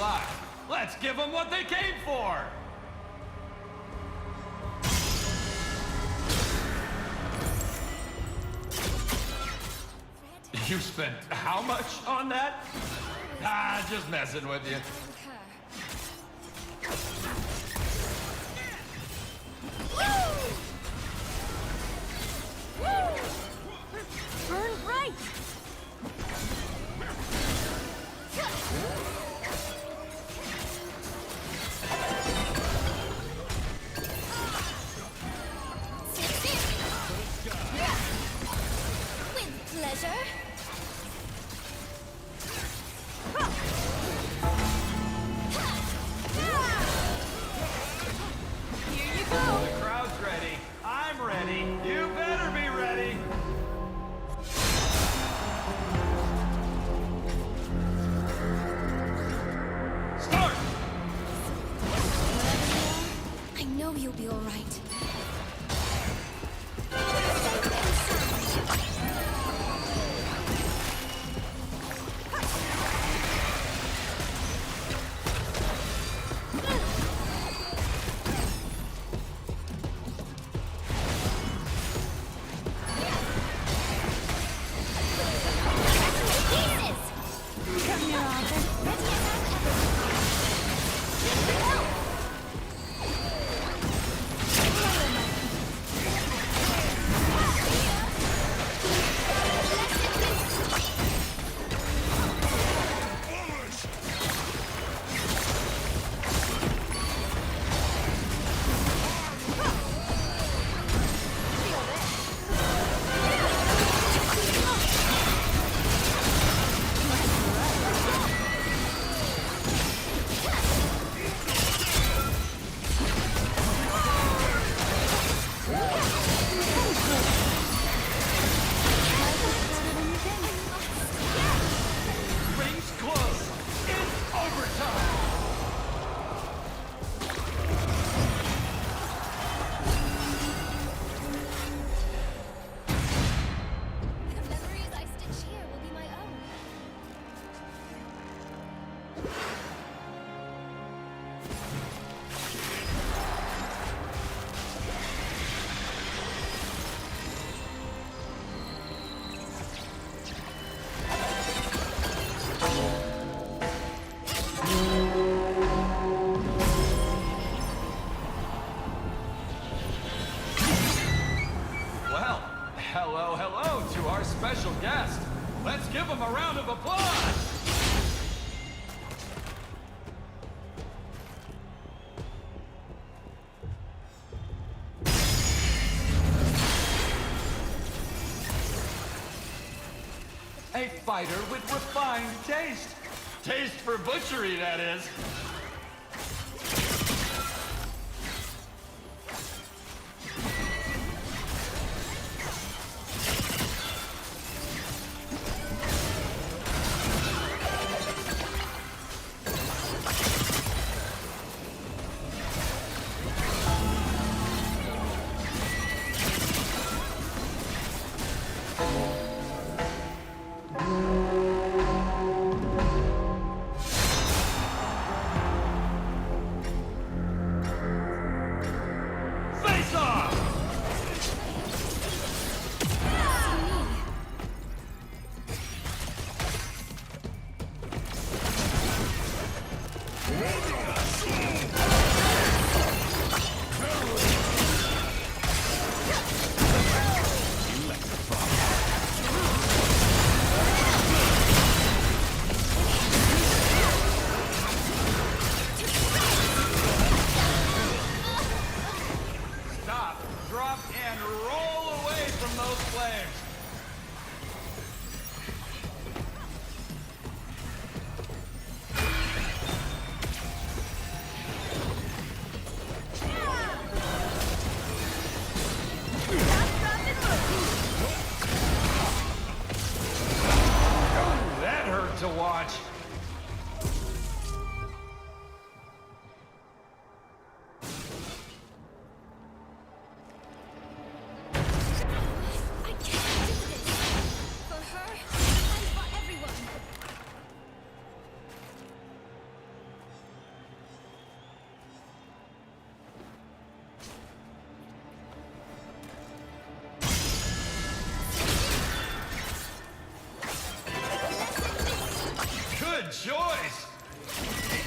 alive. Let's give them what they came for! You spent how much on that? Ah, just messing with you. Burn bright! With pleasure. Here you go! The crowd's ready. I'm ready. You better be ready. Start! I know you'll be all right. Come here, Arthur. Rings close. It's overtime. The memories I stitch here will be my own. Well, hello to our special guest. Let's give him a round of applause. A fighter with refined taste. Taste for butchery, that is.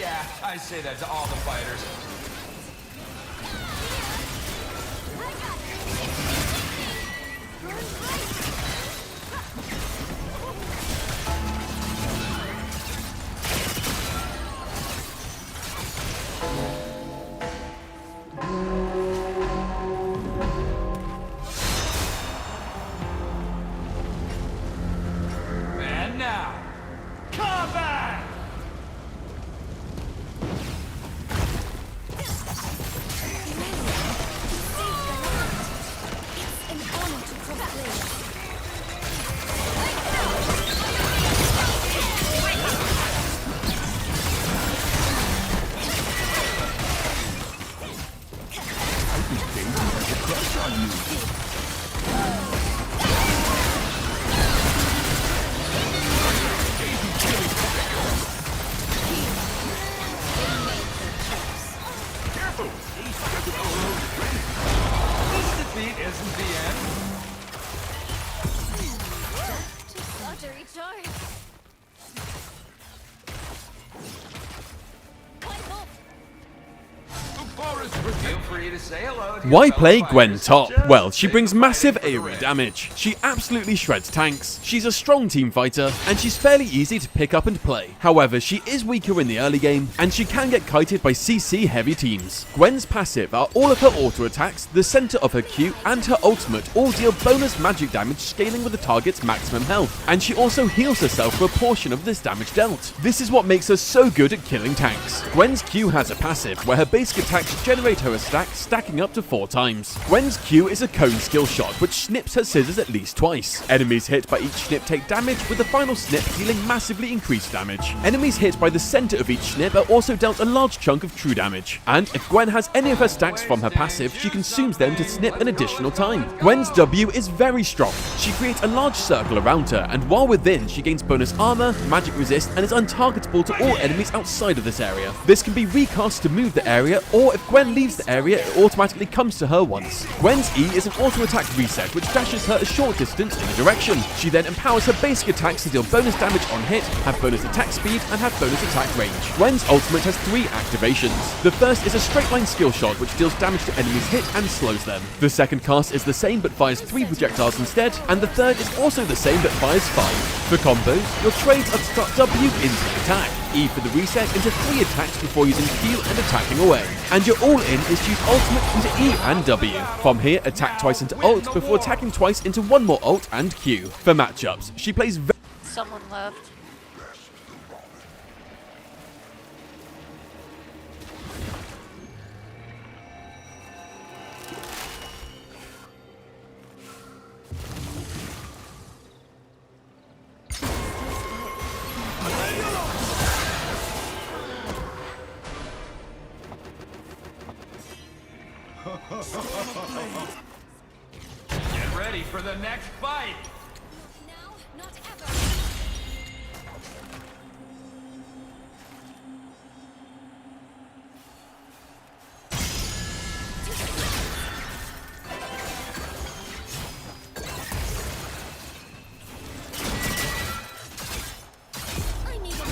Yeah, I say that to all the fighters. And now, combat! It's an honor to cross blades. This defeat isn't the end. Just got to recharge. Climb up. Feel free to say hello to your Why fellow play fighters. Gwen top? Just Well, she think brings of massive fighting for the AoE win. damage. She absolutely shreds tanks. She's a strong team fighter, and she's fairly easy to pick up and play. However, she is weaker in the early game, and she can get kited by CC heavy teams. Gwen's passive are all of her auto attacks, the center of her Q, and her ultimate all deal bonus magic damage scaling with the target's maximum health. And she also heals herself for a portion of this damage dealt. This is what makes her so good at killing tanks. Gwen's Q has a passive where her basic attacks generate her a stack, stacking up to 4 times. Gwen's Q is a cone skill shot which snips her scissors at least twice. Enemies hit by each snip take damage, with the final snip dealing massively increased damage. Enemies hit by the center of each snip are also dealt a large chunk of true damage. And if Gwen has any of her stacks from her passive, she consumes them to snip an additional time. Gwen's W is very strong. She creates a large circle around her, and while within, she gains bonus armor, magic resist, and is untargetable to all enemies outside of this area. This can be recast to move the area, or if Gwen leaves the area, it automatically comes to her once. Gwen's E is an auto attack reset which dashes her a short distance in a direction. She then empowers her basic attacks to deal bonus damage on hit, have bonus attack speed, and have bonus attack range. Gwen's ultimate has 3 activations. The first is a straight line skill shot which deals damage to enemies hit and slows them. The second cast is the same but fires 3 projectiles instead, and the third is also the same but fires 5. For combos, your trades are to start W into the attack, E for the reset into 3 attacks before using Q and attacking away, and your all-in is to use ultimate into E and W. From here, attack twice into ult before attacking twice into 1 more ult and Q. For matchups, she plays Someone left. Get ready for the next fight. Now, not ever. I need a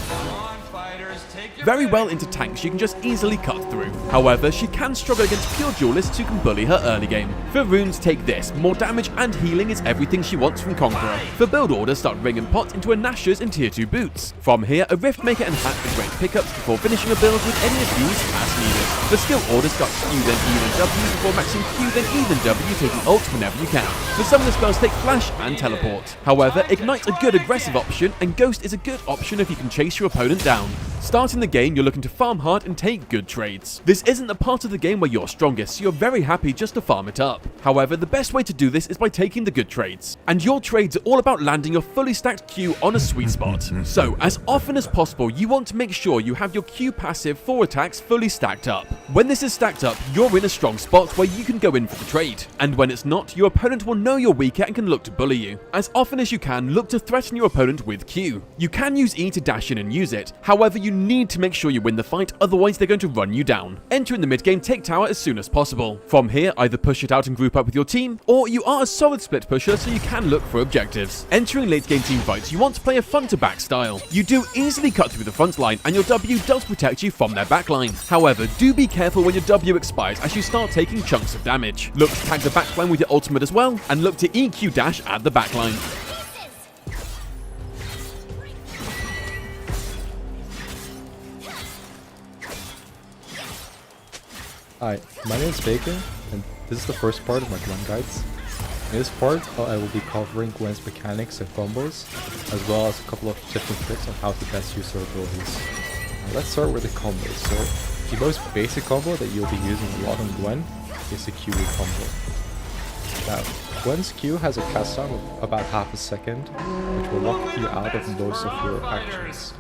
Come on, fighters, take your very pick. well into tanks she can just easily cut through. However, she can struggle against pure duelists who can bully her early game. For runes, take this. More damage and healing is everything she wants from Conqueror. For build order, start Ring and Pot into a Nashor's and Tier 2 boots. From here, a Rift Maker and Hat are great pickups before finishing a build with any of these as needed. For skill order, start Q then E then W before maxing Q then E then W, taking ult whenever you can. For some of the spells, take Flash and Teleport. However, Ignite's a good aggressive option, and Ghost is a good option if you can chase your opponent down. Starting the game, you're looking to farm hard and take good trades. This isn't the part of the game where you're strongest, so you're very happy just to farm it up. However, the best way to do this is by taking the good trades. And your trades are all about landing your fully stacked Q on a sweet spot. So, as often as possible, you want to make sure you have your Q passive for attacks fully stacked up. When this is stacked up, you're in a strong spot where you can go in for the trade. And when it's not, your opponent will know you're weaker and can look to bully you. As often as you can, look to threaten your opponent with Q. You can use E to dash in and use it, however you need to make sure you win the fight, otherwise they're going to run you down. Enter in the mid game, take tower as soon as possible. From here, either push it out and group up with your team, or you are a solid split pusher so you can look for objectives. Entering late game team fights, you want to play a front to back style. You do easily cut through the front line and your W does protect you from their back line. However, do be careful when your W expires as you start taking chunks of damage. Look to tag the back line with your ultimate as well, and look to EQ dash at the back line. Hi, my name is Bacon, and this is the first part of my Gwen guides. In this part, I will be covering Gwen's mechanics and combos, as well as a couple of tips and tricks on how to best use her abilities. Now, let's start with the combos. So, the most basic combo that you'll be using a lot on Gwen is the QE combo. Now, Gwen's Q has a cast time of about half a second, which will lock you out of most of your actions.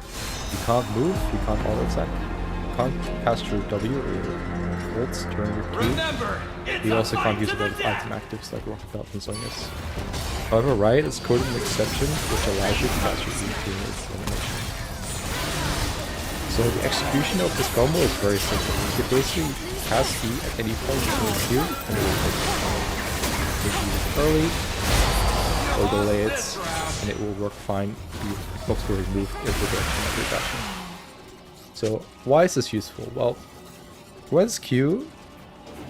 You can't move, you can't auto-attack, you can't cast your W or your ults during your Q. You also can't use a lot of item actives like Rocket Belt and Zonias. However, Riot is coding an exception which allows you to cast your E during its elimination. So the execution of this combo is very simple. You can basically cast E at any point between Q and it will take the combo. You can use it early or delay it and it will work fine if you look to remove in the direction of your dashing. So why is this useful? Well, Gwen's Q,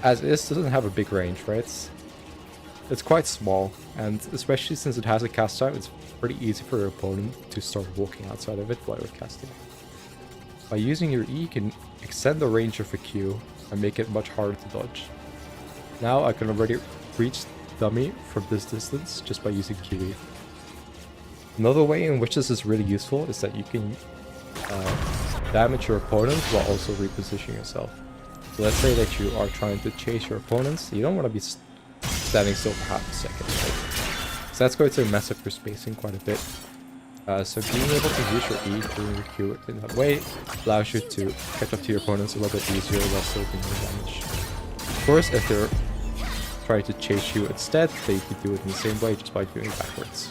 as is, doesn't have a big range, right? It's quite small, and especially since it has a cast time, it's pretty easy for your opponent to start walking outside of it while you're casting. By using your E, you can extend the range of a Q and make it much harder to dodge. Now I can already reach dummy from this distance just by using QE. Another way in which this is really useful is that you can damage your opponent while also repositioning yourself. So let's say that you are trying to chase your opponents. You don't want to be standing still for half a second, right? So that's going to mess up your spacing quite a bit. So being able to use your E during your Q in that way allows you to catch up to your opponents a little bit easier while still doing your damage. Of course, if they're trying to chase you instead, they could do it in the same way just by doing it backwards.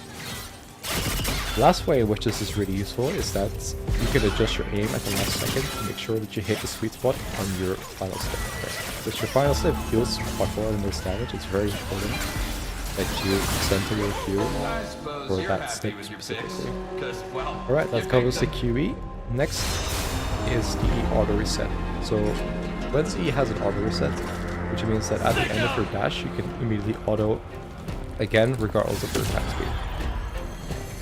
The last way in which this is really useful is that you can adjust your aim at the last second to make sure that you hit the sweet spot on your final step. Because your final step deals by far the most damage, it's very important that you center your Q for that stick specifically. Alright, that covers the QE. Next is the auto reset. So Gwen's E has an auto reset, which means that at the end of your dash you can immediately auto again regardless of your attack speed.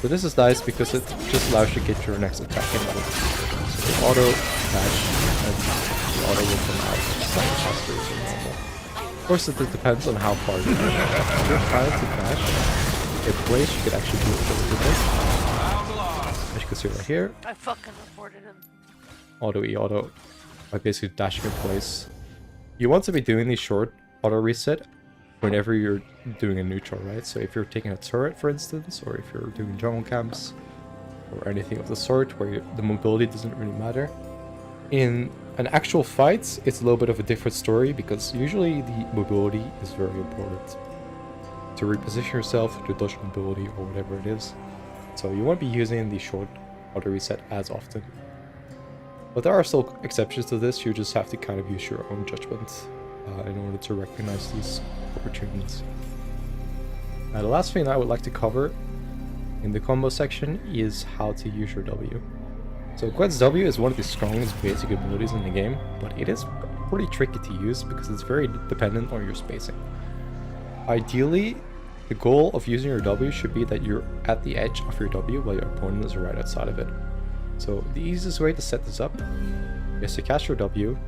So this is nice because it just allows you to get your next attack in out of the sequence. So you auto dash and the auto will come out slightly faster than normal. Of course it depends on how far you are. If you're trying to dash in place, you could actually do it really quickly. As you can see right here. I fucking reported him. Auto E auto by basically dashing in place. You want to be doing these short auto reset whenever you're doing a neutral, right? So if you're taking a turret, for instance, or if you're doing jungle camps, or anything of the sort where the mobility doesn't really matter. In an actual fight, it's a little bit of a different story because usually the mobility is very important. To reposition yourself, to dodge mobility, or whatever it is. So you won't be using the short auto reset as often. But there are still exceptions to this, you just have to kind of use your own judgment in order to recognize these opportunities. Now the last thing I would like to cover in the combo section is how to use your W. So Gwen's W is one of the strongest basic abilities in the game, but it is pretty tricky to use because it's very dependent on your spacing. Ideally, the goal of using your W should be that you're at the edge of your W while your opponent is right outside of it. So the easiest way to set this up is to cast your W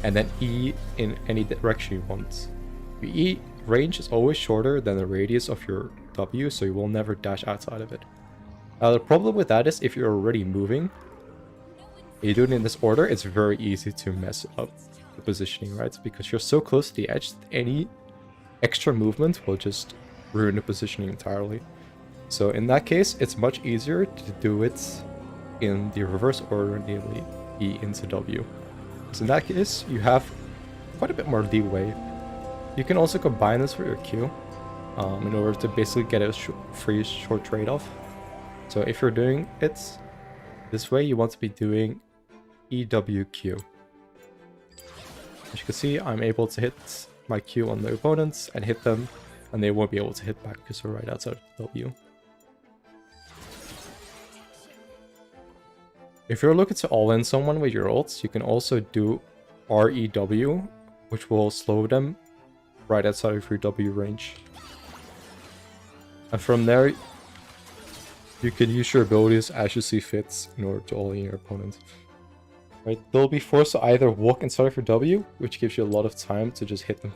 and then E in any direction you want. Your E range is always shorter than the radius of your W, so you will never dash outside of it. Now the problem with that is if you're already moving, You do it in this order, it's very easy to mess up the positioning, right? Because you're so close to the edge that any extra movement will just ruin the positioning entirely. So in that case, it's much easier to do it in the reverse order, namely E into W. So in that case, you have quite a bit more leeway. You can also combine this with your Q in order to basically get a free short trade-off. So if you're doing it this way, you want to be doing EWQ. As you can see, I'm able to hit my Q on the opponents and hit them, and they won't be able to hit back because we're right outside of W. If you're looking to all-in someone with your ults, you can also do REW, which will slow them right outside of your W range. And from there, you can use your abilities as you see fit in order to all-in your opponent. Right? They'll be forced to either walk inside of your W, which gives you a lot of time to just hit them